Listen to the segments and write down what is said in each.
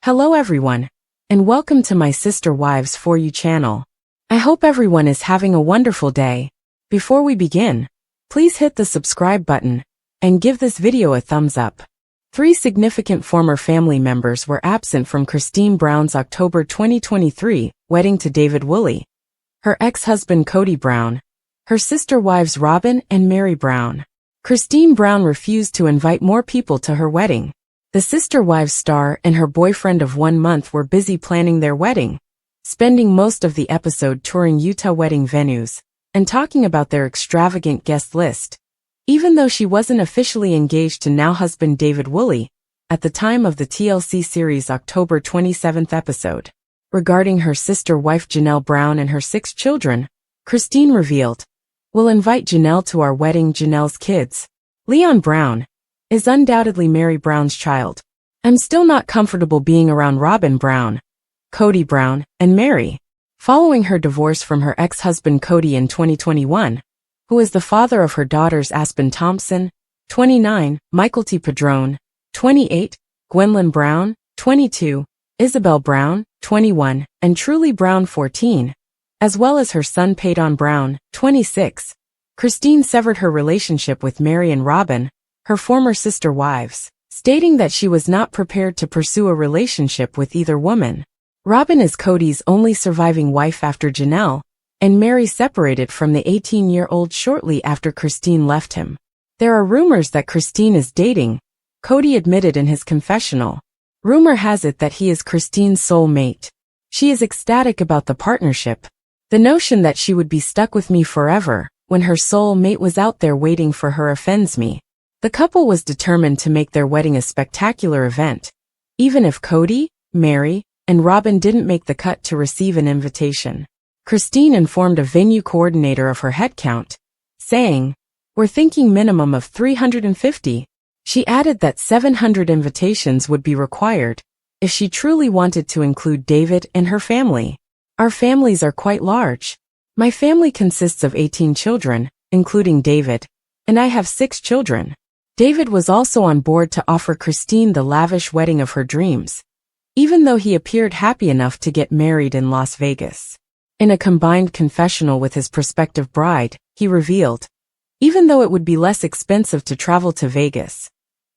Hello everyone, and welcome to my Sister Wives For You channel. I hope everyone is having a wonderful day. Before we begin, please hit the subscribe button and give this video a thumbs up. 3 significant former family members were absent from Christine Brown's October 2023 wedding to David Woolley, her ex-husband Kody Brown, her sister wives Robyn and Mary Brown. Christine Brown refused to invite more people to her wedding. The Sister Wives star and her boyfriend of 1 month were busy planning their wedding, spending most of the episode touring Utah wedding venues and talking about their extravagant guest list. Even though she wasn't officially engaged to now-husband David Woolley at the time of the TLC series' October 27th episode. Regarding her sister wife Janelle Brown and her 6 children, Christine revealed, "We'll invite Janelle to our wedding. Janelle's kids, Leon Brown, is undoubtedly Mary Brown's child. I'm still not comfortable being around Robyn Brown, Kody Brown, and Mary." Following her divorce from her ex-husband Kody in 2021, who is the father of her daughters Aspen Thompson, 29, Michael T. Padrone, 28, Gwendolyn Brown, 22, Isabel Brown, 21, and Truly Brown, 14, as well as her son Peyton Brown, 26, Christine severed her relationship with Mary and Robyn, her former sister wives, stating that she was not prepared to pursue a relationship with either woman. Robyn is Kody's only surviving wife after Janelle, and Mary separated from the 18-year-old shortly after Christine left him. There are rumors that Christine is dating, Kody admitted in his confessional. Rumor has it that he is Christine's soul mate. She is ecstatic about the partnership. The notion that she would be stuck with me forever when her soul mate was out there waiting for her offends me. The couple was determined to make their wedding a spectacular event, even if Kody, Mary, and Robyn didn't make the cut to receive an invitation. Christine informed a venue coordinator of her headcount, saying, "We're thinking minimum of 350. She added that 700 invitations would be required if she truly wanted to include David and her family. Our families are quite large. My family consists of 18 children, including David, and I have 6 children." David was also on board to offer Christine the lavish wedding of her dreams, even though he appeared happy enough to get married in Las Vegas. In a combined confessional with his prospective bride, he revealed, "Even though it would be less expensive to travel to Vegas,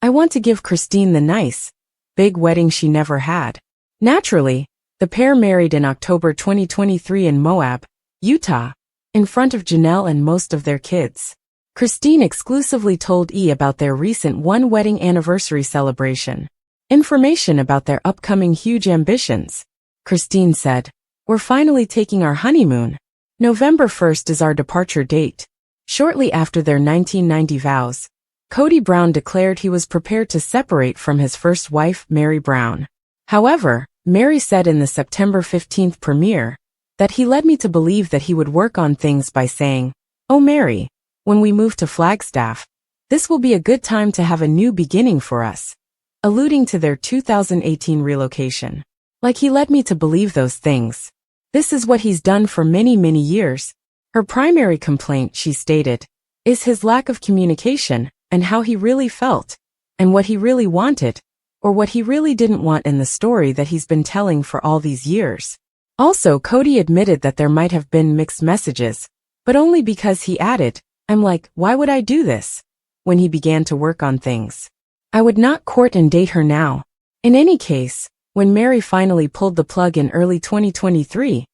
I want to give Christine the nice, big wedding she never had." Naturally, the pair married in October 2023 in Moab, Utah, in front of Janelle and most of their kids. Christine exclusively told E! about their recent wedding anniversary celebration. Information about their upcoming huge ambitions. Christine said, "We're finally taking our honeymoon. November 1st is our departure date." Shortly after their 1990 vows, Kody Brown declared he was prepared to separate from his first wife, Mary Brown. However, Mary said in the September 15th premiere that he led me to believe that he would work on things by saying, "Oh Mary, when we move to Flagstaff, this will be a good time to have a new beginning for us," alluding to their 2018 relocation. "Like he led me to believe those things. This is what he's done for many years." Her primary complaint, she stated, is his lack of communication and how he really felt, and what he really wanted, or what he really didn't want in the story that he's been telling for all these years. Also, Kody admitted that there might have been mixed messages, but only because he added, "I'm like, why would I do this?" when he began to work on things. "I would not court and date her now." In any case, when Mary finally pulled the plug in early 2023,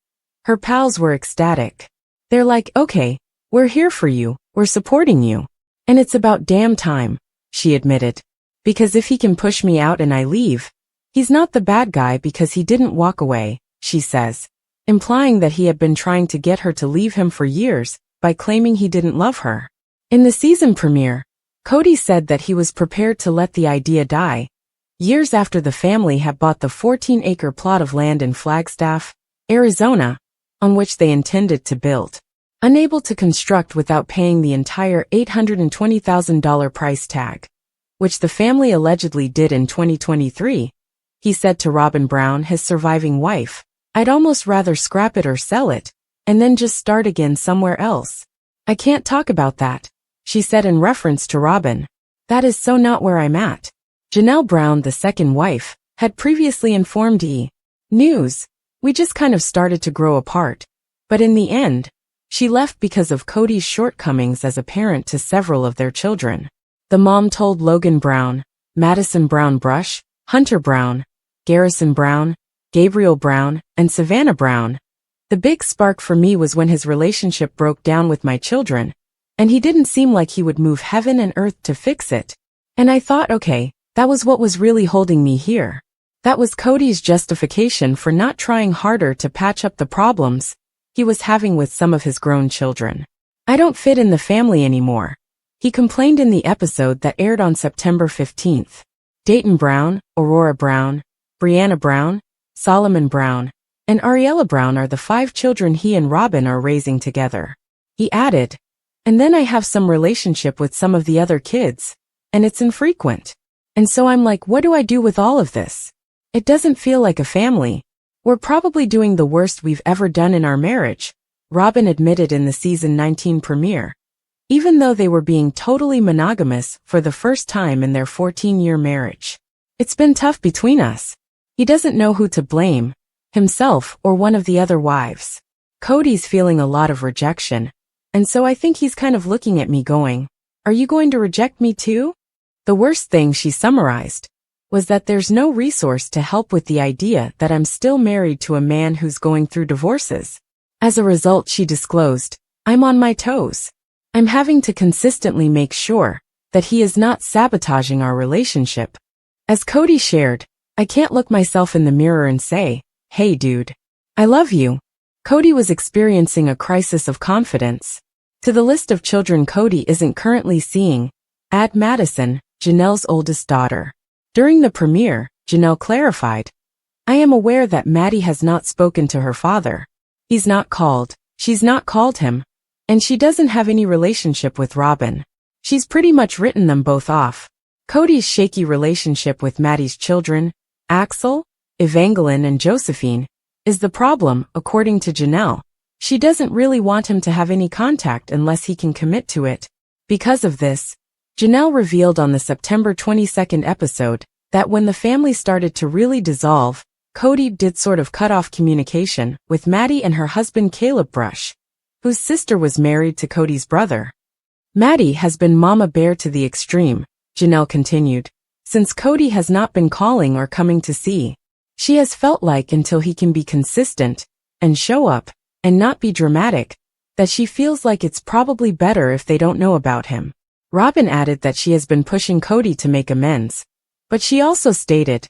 her pals were ecstatic. They're like, "Okay, we're here for you, we're supporting you. And it's about damn time," she admitted. "Because if he can push me out and I leave, he's not the bad guy because he didn't walk away," she says, implying that he had been trying to get her to leave him for years by claiming he didn't love her. In the season premiere, Kody said that he was prepared to let the idea die, years after the family had bought the 14-acre plot of land in Flagstaff, Arizona, on which they intended to build. Unable to construct without paying the entire $820,000 price tag, which the family allegedly did in 2023, he said to Robyn Brown, his surviving wife, "I'd almost rather scrap it or sell it, and then just start again somewhere else. I can't talk about that," she said in reference to Robyn. "That is so not where I'm at." Janelle Brown, the second wife, had previously informed News. We just kind of started to grow apart. But in the end, she left because of Kody's shortcomings as a parent to several of their children. The mom told Logan Brown, Madison Brown Brush, Hunter Brown, Garrison Brown, Gabriel Brown, and Savannah Brown. The big spark for me was when his relationship broke down with my children, and he didn't seem like he would move heaven and earth to fix it. And I thought, okay, that was what was really holding me here. That was Kody's justification for not trying harder to patch up the problems he was having with some of his grown children. I don't fit in the family anymore, he complained in the episode that aired on September 15th. Dayton Brown, Aurora Brown, Brianna Brown, Solomon Brown, and Ariella Brown are the 5 children he and Robyn are raising together. He added, and then I have some relationship with some of the other kids, and it's infrequent. And so I'm like, what do I do with all of this? It doesn't feel like a family. We're probably doing the worst we've ever done in our marriage, Robyn admitted in the season 19 premiere. Even though they were being totally monogamous for the first time in their 14-year marriage. It's been tough between us. He doesn't know who to blame, himself or one of the other wives. Kody's feeling a lot of rejection, and so I think he's kind of looking at me going, are you going to reject me too? The worst thing, she summarized, was that there's no resource to help with the idea that I'm still married to a man who's going through divorces. As a result, she disclosed, I'm on my toes. I'm having to consistently make sure that he is not sabotaging our relationship. As Kody shared, I can't look myself in the mirror and say, hey dude, I love you. Kody was experiencing a crisis of confidence. To the list of children Kody isn't currently seeing, add Madison, Janelle's oldest daughter. During the premiere, Janelle clarified, I am aware that Maddie has not spoken to her father. He's not called, she's not called him, and she doesn't have any relationship with Robyn. She's pretty much written them both off. Kody's shaky relationship with Maddie's children, Axel, Evangeline and Josephine, is the problem, according to Janelle. She doesn't really want him to have any contact unless he can commit to it. Because of this, Janelle revealed on the September 22nd episode that when the family started to really dissolve, Kody did sort of cut off communication with Maddie and her husband Caleb Brush, whose sister was married to Kody's brother. Maddie has been mama bear to the extreme, Janelle continued, since Kody has not been calling or coming to see. She has felt like until he can be consistent and show up and not be dramatic, that she feels like it's probably better if they don't know about him. Robyn added that she has been pushing Kody to make amends, but she also stated,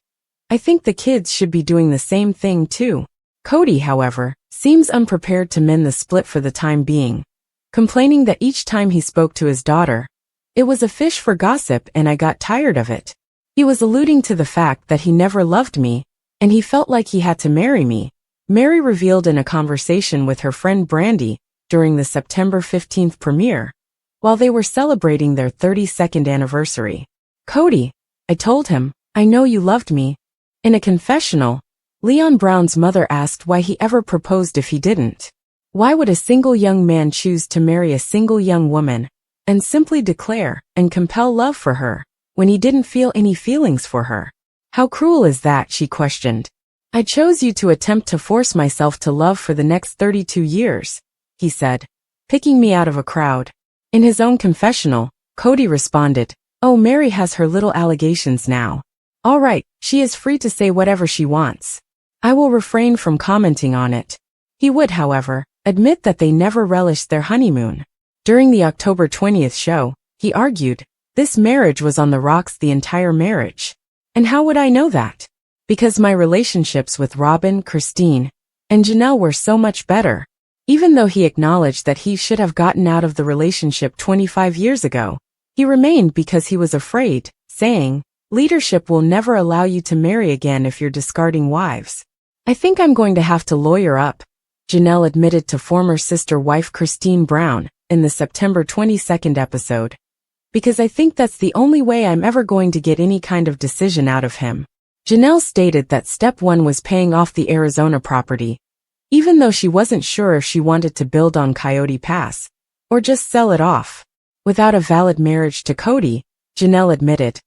I think the kids should be doing the same thing too. Kody, however, seems unprepared to mend the split for the time being, complaining that each time he spoke to his daughter, it was a fish for gossip and I got tired of it. He was alluding to the fact that he never loved me, and he felt like he had to marry me, Mary revealed in a conversation with her friend Brandy during the September 15th premiere, while they were celebrating their 32nd anniversary. Kody, I told him, I know you loved me. In a confessional, Leon Brown's mother asked why he ever proposed if he didn't. Why would a single young man choose to marry a single young woman and simply declare and compel love for her when he didn't feel any feelings for her? How cruel is that, she questioned. I chose you to attempt to force myself to love for the next 32 years, he said, picking me out of a crowd. In his own confessional, Kody responded, oh, Mary has her little allegations now. All right, she is free to say whatever she wants. I will refrain from commenting on it. He would, however, admit that they never relished their honeymoon. During the October 20th show, he argued, this marriage was on the rocks the entire marriage. And how would I know that? Because my relationships with Robyn, Christine, and Janelle were so much better. Even though he acknowledged that he should have gotten out of the relationship 25 years ago, he remained because he was afraid, saying, leadership will never allow you to marry again if you're discarding wives. I think I'm going to have to lawyer up, Janelle admitted to former sister-wife Christine Brown in the September 22nd episode. Because I think that's the only way I'm ever going to get any kind of decision out of him. Janelle stated that step one was paying off the Arizona property, even though she wasn't sure if she wanted to build on Coyote Pass, or just sell it off. Without a valid marriage to Kody, Janelle admitted,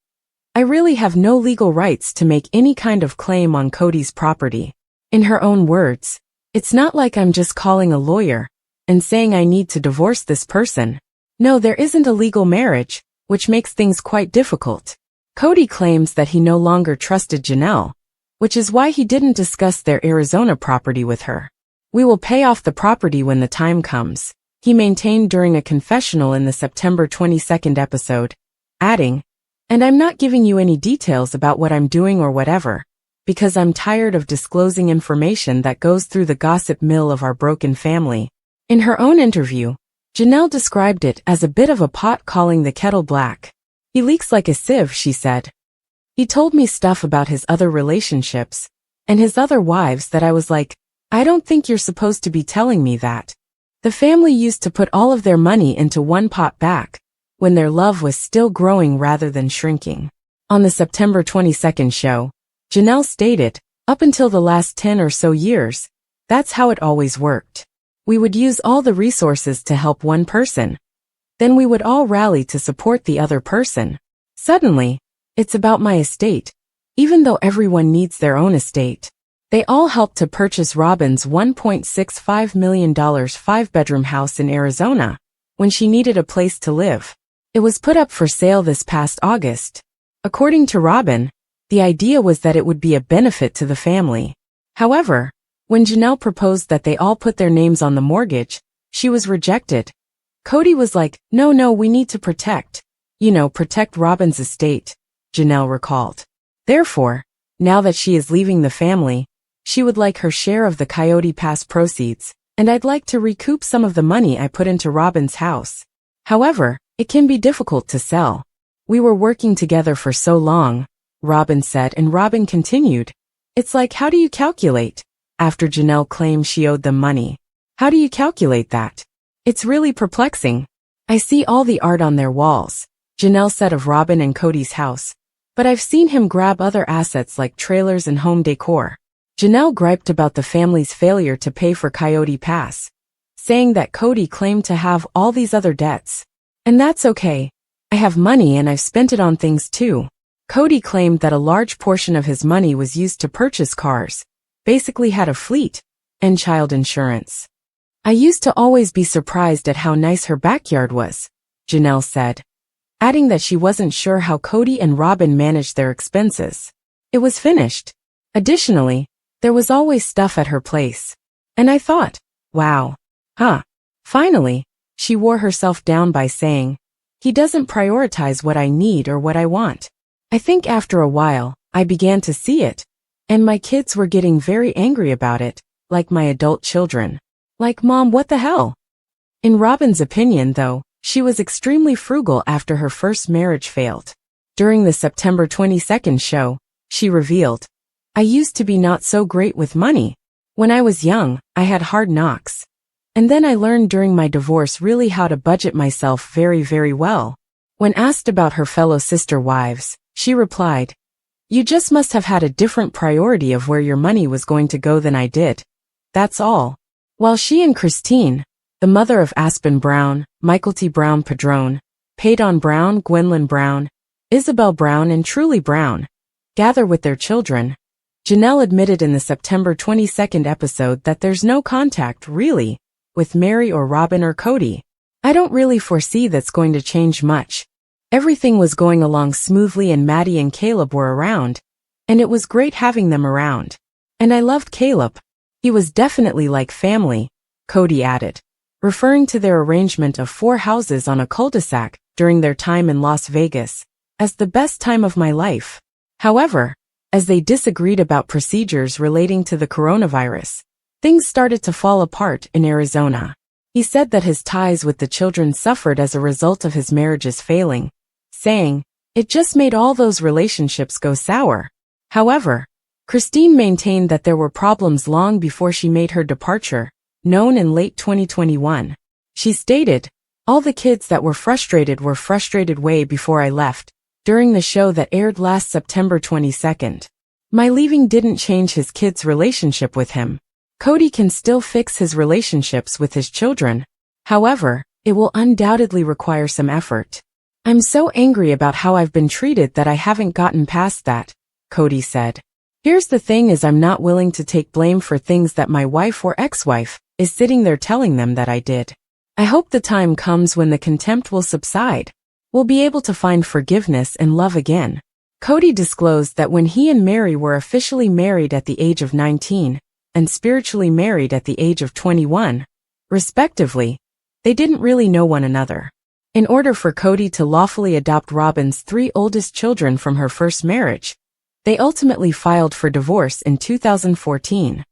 I really have no legal rights to make any kind of claim on Kody's property. In her own words, it's not like I'm just calling a lawyer and saying I need to divorce this person. No, there isn't a legal marriage, which makes things quite difficult. Kody claims that he no longer trusted Janelle, which is why he didn't discuss their Arizona property with her. We will pay off the property when the time comes, he maintained during a confessional in the September 22nd episode, adding, and I'm not giving you any details about what I'm doing or whatever, because I'm tired of disclosing information that goes through the gossip mill of our broken family. In her own interview, Janelle described it as a bit of a pot calling the kettle black. He leaks like a sieve, she said. He told me stuff about his other relationships and his other wives that I was like, I don't think you're supposed to be telling me that. The family used to put all of their money into one pot back when their love was still growing rather than shrinking. On the September 22nd show, Janelle stated, up until the last 10 or so years, that's how it always worked. We would use all the resources to help one person. Then we would all rally to support the other person. Suddenly, it's about my estate, even though everyone needs their own estate. They all helped to purchase Robyn's $1.65 million 5-bedroom house in Arizona when she needed a place to live. It was put up for sale this past August. According to Robyn, the idea was that it would be a benefit to the family. However, when Janelle proposed that they all put their names on the mortgage, she was rejected. Kody was like, no, we need to protect Robyn's estate, Janelle recalled. Therefore, now that she is leaving the family, she would like her share of the Coyote Pass proceeds, and I'd like to recoup some of the money I put into Robyn's house. However, it can be difficult to sell. We were working together for so long, Robyn said, and Robyn continued. It's like, how do you calculate? After Janelle claimed she owed them money. How do you calculate that? It's really perplexing. I see all the art on their walls, Janelle said of Robyn and Kody's house, but I've seen him grab other assets like trailers and home decor. Janelle griped about the family's failure to pay for Coyote Pass, saying that Kody claimed to have all these other debts. And that's okay. I have money and I've spent it on things too. Kody claimed that a large portion of his money was used to purchase cars, basically had a fleet, and child insurance. I used to always be surprised at how nice her backyard was, Janelle said, adding that she wasn't sure how Kody and Robyn managed their expenses. It was finished. Additionally, there was always stuff at her place. And I thought, wow. Finally, she wore herself down by saying, he doesn't prioritize what I need or what I want. I think after a while, I began to see it, and my kids were getting very angry about it, like my adult children. Like, Mom, what the hell? In Robyn's opinion, though, she was extremely frugal after her first marriage failed. During the September 22nd show, she revealed, I used to be not so great with money. When I was young, I had hard knocks. And then I learned during my divorce really how to budget myself very, very well. When asked about her fellow sister wives, she replied, you just must have had a different priority of where your money was going to go than I did. That's all. While she and Christine, the mother of Aspen Brown, Michael T. Brown Padron, Paydon Brown, Gwendolyn Brown, Isabel Brown and Truly Brown, gather with their children, Janelle admitted in the September 22nd episode that there's no contact, really, with Mary or Robyn or Kody. I don't really foresee that's going to change much. Everything was going along smoothly and Maddie and Caleb were around, and it was great having them around. And I loved Caleb. He was definitely like family, Kody added, referring to their arrangement of 4 houses on a cul-de-sac during their time in Las Vegas as the best time of my life. However, as they disagreed about procedures relating to the coronavirus, things started to fall apart in Arizona. He said that his ties with the children suffered as a result of his marriages failing, saying, it just made all those relationships go sour. However, Christine maintained that there were problems long before she made her departure, known in late 2021. She stated, all the kids that were frustrated way before I left, during the show that aired last September 22nd. My leaving didn't change his kids' relationship with him. Kody can still fix his relationships with his children. However, it will undoubtedly require some effort. I'm so angry about how I've been treated that I haven't gotten past that, Kody said. Here's the thing is I'm not willing to take blame for things that my wife or ex-wife is sitting there telling them that I did. I hope the time comes when the contempt will subside. We'll be able to find forgiveness and love again. Kody disclosed that when he and Meri were officially married at the age of 19 and spiritually married at the age of 21, respectively, they didn't really know one another. In order for Kody to lawfully adopt Robyn's 3 oldest children from her first marriage, they ultimately filed for divorce in 2014.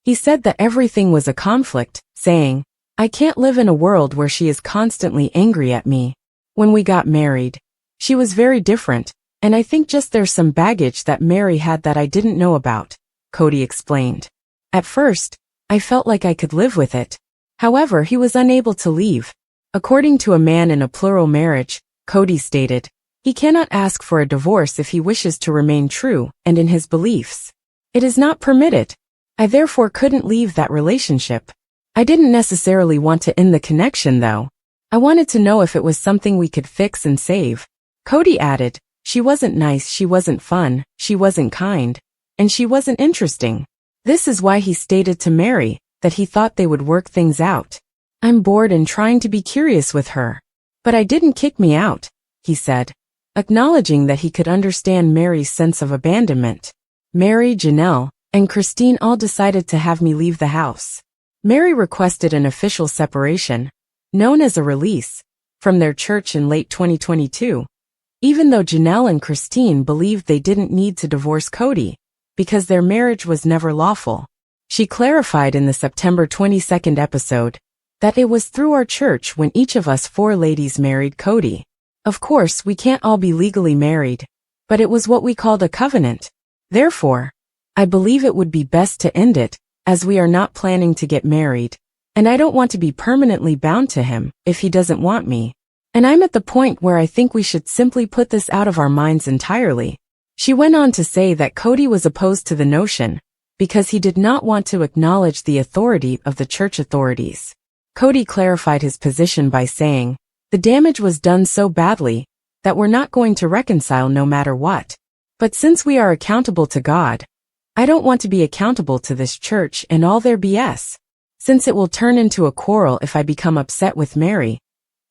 He said that everything was a conflict, saying, "I can't live in a world where she is constantly angry at me. When we got married, she was very different, and I think just there's some baggage that Meri had that I didn't know about," Kody explained. At first, I felt like I could live with it. However, he was unable to leave. According to a man in a plural marriage, Kody stated, he cannot ask for a divorce if he wishes to remain true and in his beliefs. It is not permitted. I therefore couldn't leave that relationship. I didn't necessarily want to end the connection though. I wanted to know if it was something we could fix and save. Kody added, she wasn't nice, she wasn't fun, she wasn't kind, and she wasn't interesting. This is why he stated to Meri that he thought they would work things out. I'm bored and trying to be curious with her. But I didn't kick me out, he said, acknowledging that he could understand Meri's sense of abandonment. Meri, Janelle, and Christine all decided to have me leave the house. Meri requested an official separation, known as a release, from their church in late 2022, even though Janelle and Christine believed they didn't need to divorce Kody, because their marriage was never lawful. She clarified in the September 22nd episode that it was through our church when each of us 4 ladies married Kody. Of course, we can't all be legally married, but it was what we called a covenant. Therefore, I believe it would be best to end it, as we are not planning to get married, and I don't want to be permanently bound to him if he doesn't want me. And I'm at the point where I think we should simply put this out of our minds entirely. She went on to say that Kody was opposed to the notion because he did not want to acknowledge the authority of the church authorities. Kody clarified his position by saying, the damage was done so badly that we're not going to reconcile no matter what. But since we are accountable to God, I don't want to be accountable to this church and all their BS. Since it will turn into a quarrel if I become upset with Meri,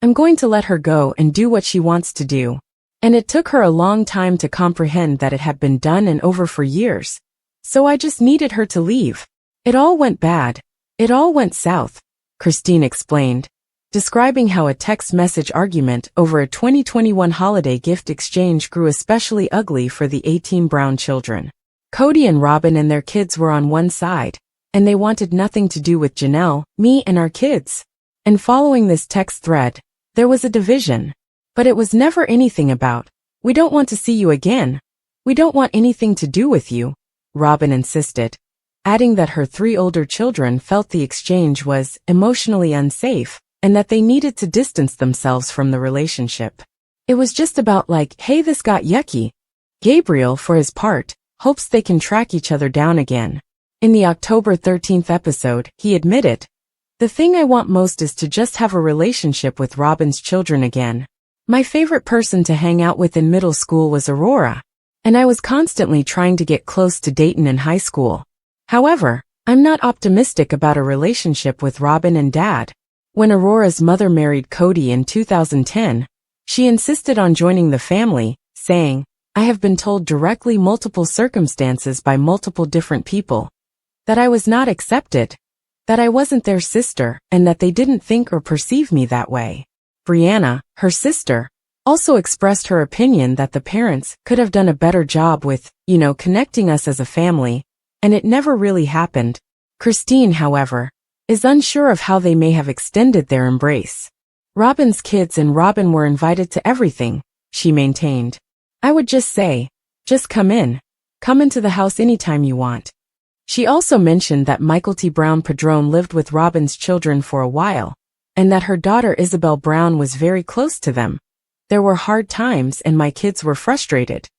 I'm going to let her go and do what she wants to do. And it took her a long time to comprehend that it had been done and over for years. So I just needed her to leave. It all went bad. It all went south, Christine explained, describing how a text message argument over a 2021 holiday gift exchange grew especially ugly for the 18 Brown children. Kody and Robyn and their kids were on one side, and they wanted nothing to do with Janelle, me and our kids. And following this text thread, there was a division. But it was never anything about, we don't want to see you again. We don't want anything to do with you, Robyn insisted, adding that her 3 older children felt the exchange was emotionally unsafe and that they needed to distance themselves from the relationship. It was just about like, hey, this got yucky. Gabriel, for his part, hopes they can track each other down again. In the October 13th episode, he admitted, the thing I want most is to just have a relationship with Robyn's children again. My favorite person to hang out with in middle school was Aurora, and I was constantly trying to get close to Dayton in high school. However, I'm not optimistic about a relationship with Robyn and Dad. When Aurora's mother married Kody in 2010, she insisted on joining the family, saying, I have been told directly multiple circumstances by multiple different people that I was not accepted, that I wasn't their sister, and that they didn't think or perceive me that way. Brianna, her sister, also expressed her opinion that the parents could have done a better job with, connecting us as a family, and it never really happened. Christine, however, is unsure of how they may have extended their embrace. Robyn's kids and Robyn were invited to everything, she maintained. I would just say, just come into the house anytime you want. She also mentioned that Michael T. Brown Padron lived with Robyn's children for a while, and that her daughter Isabel Brown was very close to them. There were hard times and my kids were frustrated.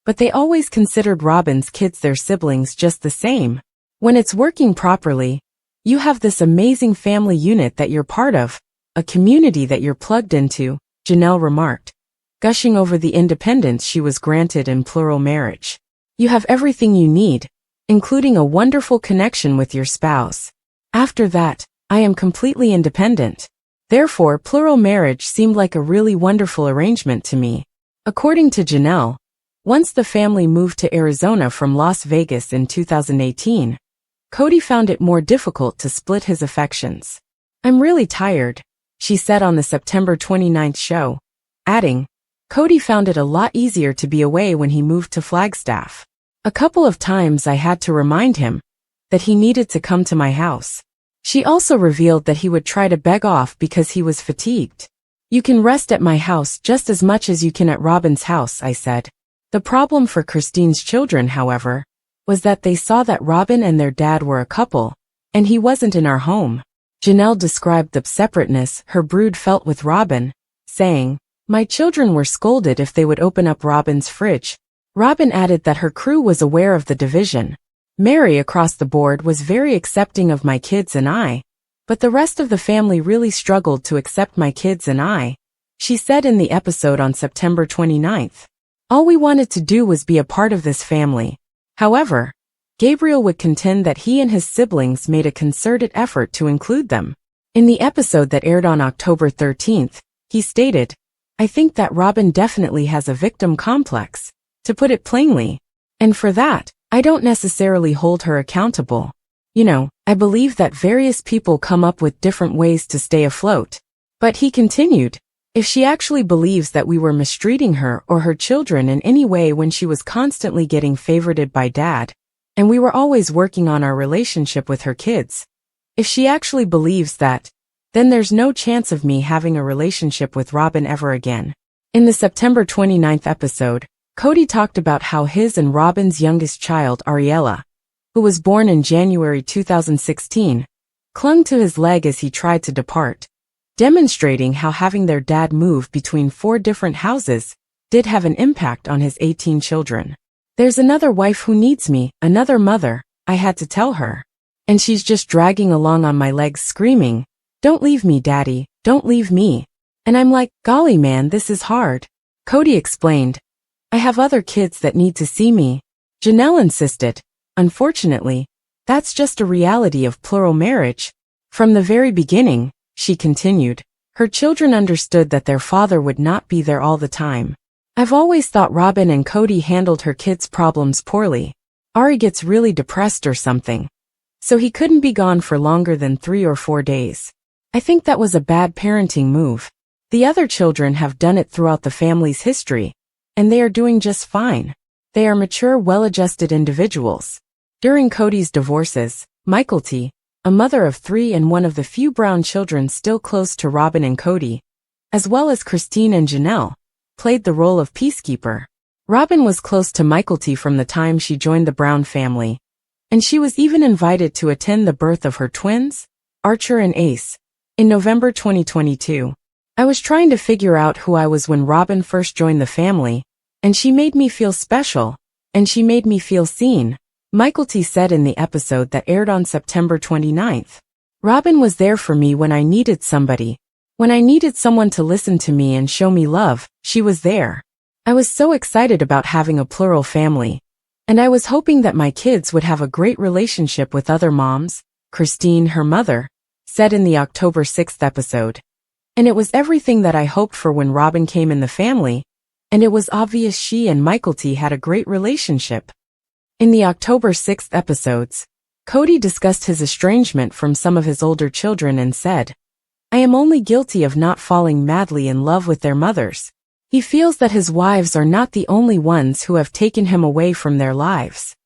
But they always considered Robyn's kids their siblings just the same. When it's working properly, you have this amazing family unit that you're part of, a community that you're plugged into, Janelle remarked. gushing over the independence she was granted in plural marriage. You have everything you need, including a wonderful connection with your spouse. After that, I am completely independent. Therefore, plural marriage seemed like a really wonderful arrangement to me. According to Janelle, once the family moved to Arizona from Las Vegas in 2018, Kody found it more difficult to split his affections. I'm really tired, she said on the September 29th show, adding, Kody found it a lot easier to be away when he moved to Flagstaff. A couple of times I had to remind him that he needed to come to my house. She also revealed that he would try to beg off because he was fatigued. You can rest at my house just as much as you can at Robyn's house, I said. The problem for Christine's children, however, was that they saw that Robyn and their dad were a couple, and he wasn't in our home. Janelle described the separateness her brood felt with Robyn, saying, my children were scolded if they would open up Robyn's fridge. Robyn added that her crew was aware of the division. Mary across the board was very accepting of my kids and I, but the rest of the family really struggled to accept my kids and I, she said in the episode on September 29th. All we wanted to do was be a part of this family. However, Gabriel would contend that he and his siblings made a concerted effort to include them. In the episode that aired on October 13th, he stated, I think that Robyn definitely has a victim complex, to put it plainly. And for that, I don't necessarily hold her accountable. You know, I believe that various people come up with different ways to stay afloat. But he continued, if she actually believes that we were mistreating her or her children in any way when she was constantly getting favorited by dad, and we were always working on our relationship with her kids, if she actually believes that, then there's no chance of me having a relationship with Robyn ever again. In the September 29th episode, Kody talked about how his and Robyn's youngest child, Ariella, who was born in January 2016, clung to his leg as he tried to depart, demonstrating how having their dad move between 4 different houses did have an impact on his 18 children. There's another wife who needs me, another mother, I had to tell her. And she's just dragging along on my legs screaming, don't leave me, daddy, don't leave me. And I'm like, golly man, this is hard. Kody explained, I have other kids that need to see me. Janelle insisted, unfortunately, that's just a reality of plural marriage. From the very beginning, she continued, her children understood that their father would not be there all the time. I've always thought Robyn and Kody handled her kids' problems poorly. Ari gets really depressed or something, so he couldn't be gone for longer than 3 or 4 days. I think that was a bad parenting move. The other children have done it throughout the family's history, and they are doing just fine. They are mature, well-adjusted individuals. During Kody's divorces, Mykelti, a mother of 3 and one of the few Brown children still close to Robyn and Kody, as well as Christine and Janelle, played the role of peacekeeper. Robyn was close to Mykelti from the time she joined the Brown family, and she was even invited to attend the birth of her twins, Archer and Ace, in November 2022. I was trying to figure out who I was when Robyn first joined the family, and she made me feel special, and she made me feel seen, Mykelti said in the episode that aired on September 29th. Robyn was there for me when I needed somebody. When I needed someone to listen to me and show me love, she was there. I was so excited about having a plural family, and I was hoping that my kids would have a great relationship with other moms, Christine, her mother, said in the October 6th episode. And it was everything that I hoped for when Robyn came in the family, and it was obvious she and Mykelti had a great relationship. In the October 6th episodes, Kody discussed his estrangement from some of his older children and said, I am only guilty of not falling madly in love with their mothers. He feels that his wives are not the only ones who have taken him away from their lives.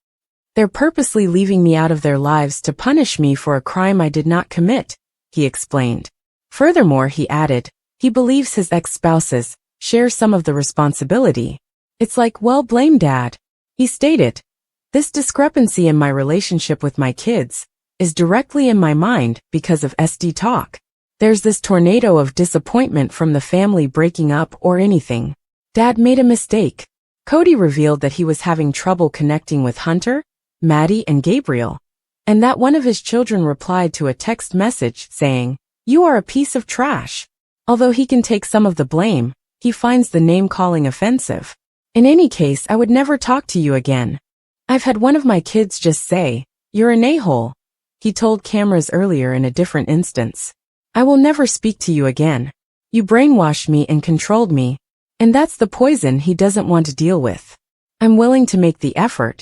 They're purposely leaving me out of their lives to punish me for a crime I did not commit, he explained. Furthermore, he added, he believes his ex-spouses share some of the responsibility. It's like, well, blame dad. He stated, this discrepancy in my relationship with my kids is directly in my mind because of SD talk. There's this tornado of disappointment from the family breaking up or anything. Dad made a mistake. Kody revealed that he was having trouble connecting with Hunter, Maddie, and Gabriel, and that one of his children replied to a text message saying, you are a piece of trash. Although he can take some of the blame, he finds the name-calling offensive. In any case, I would never talk to you again. I've had one of my kids just say, "You're an a-hole," he told cameras earlier in a different instance. "I will never speak to you again. You brainwashed me and controlled me. And that's the poison he doesn't want to deal with. I'm willing to make the effort,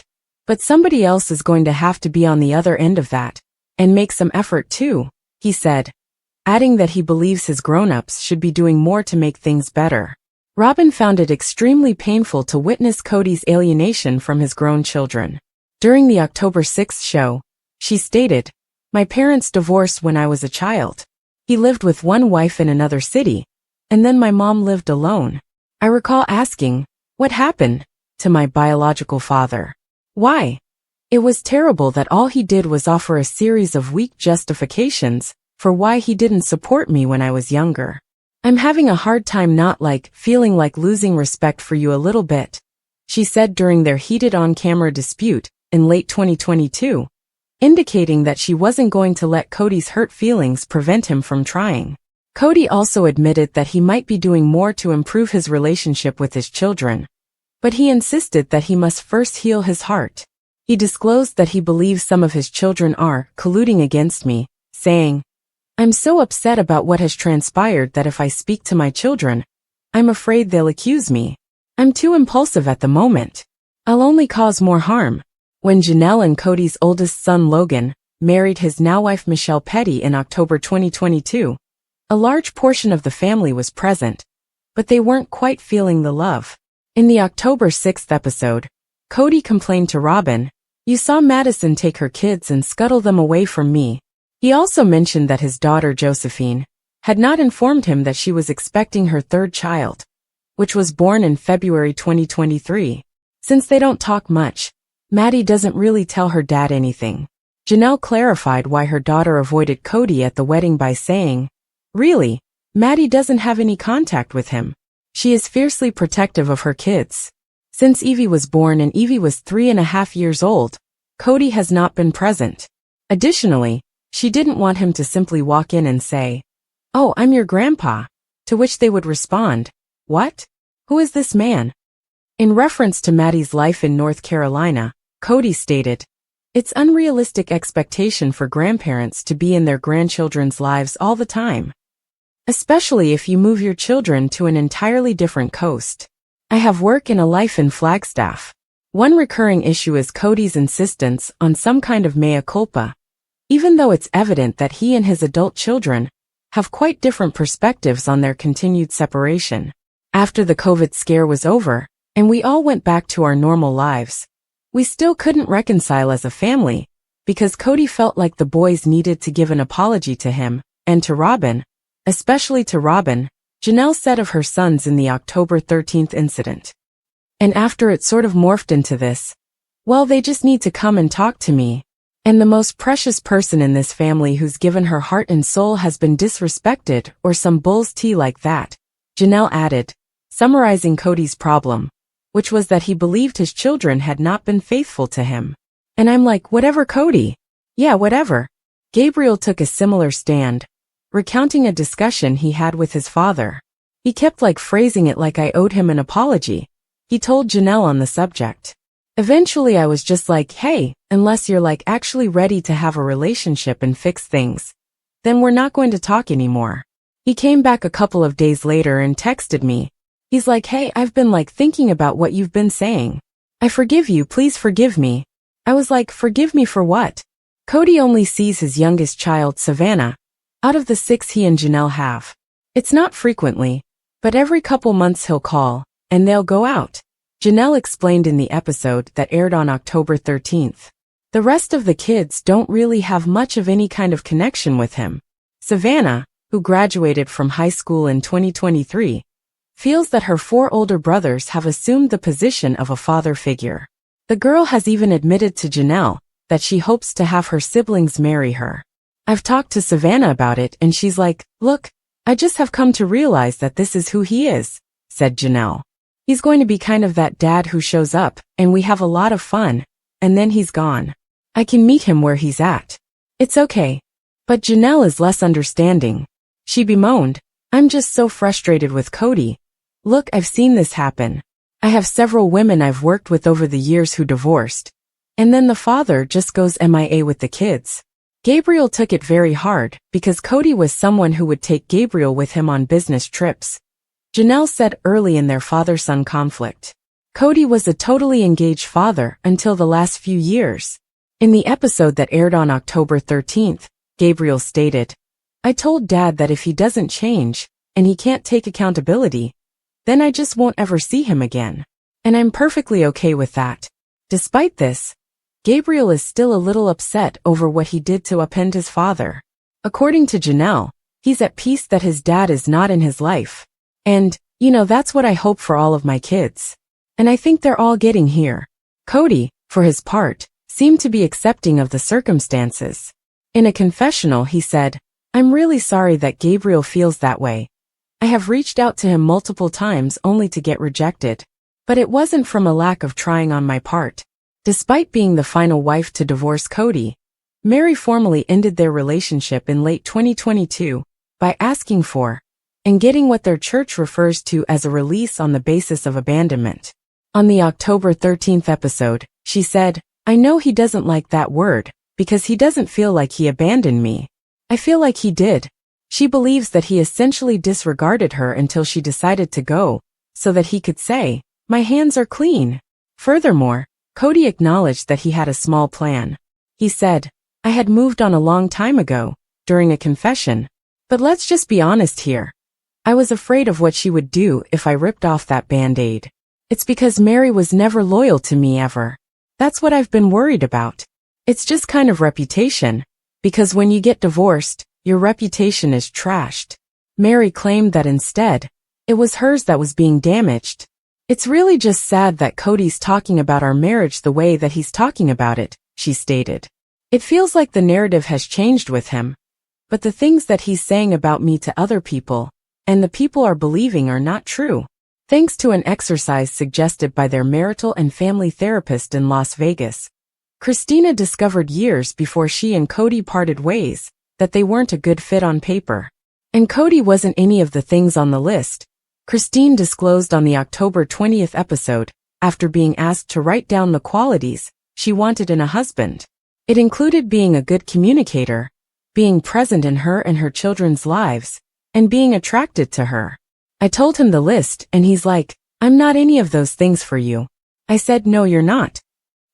but somebody else is going to have to be on the other end of that, and make some effort too," he said, adding that he believes his grown-ups should be doing more to make things better. Robyn found it extremely painful to witness Kody's alienation from his grown children. During the October 6th show, she stated, "My parents divorced when I was a child. He lived with one wife in another city, and then my mom lived alone. I recall asking, 'What happened?' to my biological father. Why? It was terrible that all he did was offer a series of weak justifications for why he didn't support me when I was younger. I'm having a hard time not feeling like losing respect for you a little bit," she said during their heated on-camera dispute in late 2022, indicating that she wasn't going to let Kody's hurt feelings prevent him from trying. Kody also admitted that he might be doing more to improve his relationship with his children, but he insisted that he must first heal his heart. He disclosed that he believes some of his children are colluding against me, saying, "I'm so upset about what has transpired that if I speak to my children, I'm afraid they'll accuse me. I'm too impulsive at the moment. I'll only cause more harm." When Janelle and Kody's oldest son Logan married his now-wife Michelle Petty in October 2022, a large portion of the family was present, but they weren't quite feeling the love. In the October 6th episode, Kody complained to Robyn, "You saw Madison take her kids and scuttle them away from me." He also mentioned that his daughter Josephine had not informed him that she was expecting her third child, which was born in February 2023. Since they don't talk much, Maddie doesn't really tell her dad anything. Janelle clarified why her daughter avoided Kody at the wedding by saying, "Really, Maddie doesn't have any contact with him. She is fiercely protective of her kids. Since Evie was born and Evie was 3.5 years old, Kody has not been present." Additionally, she didn't want him to simply walk in and say, "Oh, I'm your grandpa," to which they would respond, "What? Who is this man?" In reference to Maddie's life in North Carolina, Kody stated, "It's unrealistic expectation for grandparents to be in their grandchildren's lives all the time, especially if you move your children to an entirely different coast. I have work and a life in Flagstaff." One recurring issue is Kody's insistence on some kind of mea culpa, even though it's evident that he and his adult children have quite different perspectives on their continued separation. After the COVID scare was over, and we all went back to our normal lives, we still couldn't reconcile as a family, because Kody felt like the boys needed to give an apology to him, and to Robyn, especially to Robyn, Janelle said of her sons in the October 13th incident. "And after it sort of morphed into this, well, they just need to come and talk to me. And the most precious person in this family who's given her heart and soul has been disrespected or some bull's tea like that," Janelle added, summarizing Kody's problem, which was that he believed his children had not been faithful to him. "And I'm like, whatever, Kody. Yeah, whatever." Gabriel took a similar stand, recounting a discussion he had with his father. He kept phrasing it like I owed him an apology, he told Janelle on the subject. "Eventually I was just like, hey, unless you're actually ready to have a relationship and fix things, then we're not going to talk anymore." He came back a couple of days later and texted me. He's like, "Hey, I've been thinking about what you've been saying. I forgive you, please forgive me." I was like, "Forgive me for what?" Kody only sees his youngest child, Savannah, out of the 6 he and Janelle have. It's not frequently, but every couple months he'll call, and they'll go out, Janelle explained in the episode that aired on October 13th. The rest of the kids don't really have much of any kind of connection with him. Savannah, who graduated from high school in 2023, feels that her 4 older brothers have assumed the position of a father figure. The girl has even admitted to Janelle that she hopes to have her siblings marry her. "I've talked to Savannah about it and she's like, look, I just have come to realize that this is who he is," said Janelle. "He's going to be kind of that dad who shows up and we have a lot of fun, and then he's gone. I can meet him where he's at. It's okay." But Janelle is less understanding. She bemoaned, "I'm just so frustrated with Kody. Look, I've seen this happen. I have several women I've worked with over the years who divorced. And then the father just goes MIA with the kids. Gabriel took it very hard because Kody was someone who would take Gabriel with him on business trips. Janelle said early in their father-son conflict. Kody was a totally engaged father until the last few years. In the episode that aired on October 13th, Gabriel stated, "I told Dad that if he doesn't change, and he can't take accountability, then I just won't ever see him again. And I'm perfectly okay with that." Despite this, Gabriel is still a little upset over what he did to upend his father. According to Janelle, he's at peace that his dad is not in his life. And, that's what I hope for all of my kids. And I think they're all getting here. Kody, for his part, seemed to be accepting of the circumstances. In a confessional, he said, "I'm really sorry that Gabriel feels that way. I have reached out to him multiple times only to get rejected. But it wasn't from a lack of trying on my part." Despite being the final wife to divorce Kody, Meri formally ended their relationship in late 2022 by asking for and getting what their church refers to as a release on the basis of abandonment. On the October 13th episode, she said, "I know he doesn't like that word because he doesn't feel like he abandoned me. I feel like he did." She believes that he essentially disregarded her until she decided to go, so that he could say, "My hands are clean." Furthermore, Kody acknowledged that he had a small plan. He said, "I had moved on a long time ago," during a confession. "But let's just be honest here. I was afraid of what she would do if I ripped off that Band-Aid. It's because Meri was never loyal to me ever. That's what I've been worried about. It's just kind of reputation, because when you get divorced, your reputation is trashed." Meri claimed that instead, it was hers that was being damaged. "It's really just sad that Kody's talking about our marriage the way that he's talking about it," she stated. "It feels like the narrative has changed with him. But the things that he's saying about me to other people, and the people are believing are not true." Thanks to an exercise suggested by their marital and family therapist in Las Vegas, Christina discovered years before she and Kody parted ways that they weren't a good fit on paper. And Kody wasn't any of the things on the list. Christine disclosed on the October 20th episode, after being asked to write down the qualities she wanted in a husband. It included being a good communicator, being present in her and her children's lives, and being attracted to her. I told him the list and he's like, "I'm not any of those things for you." I said, "No, you're not."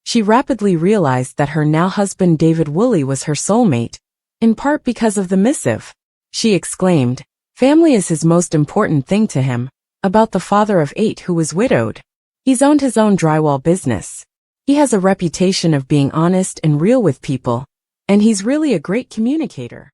She rapidly realized that her now husband David Woolley was her soulmate, in part because of the missive. She exclaimed, "Family is his most important thing to him," about the father of 8 who was widowed. He's owned his own drywall business. He has a reputation of being honest and real with people, and he's really a great communicator.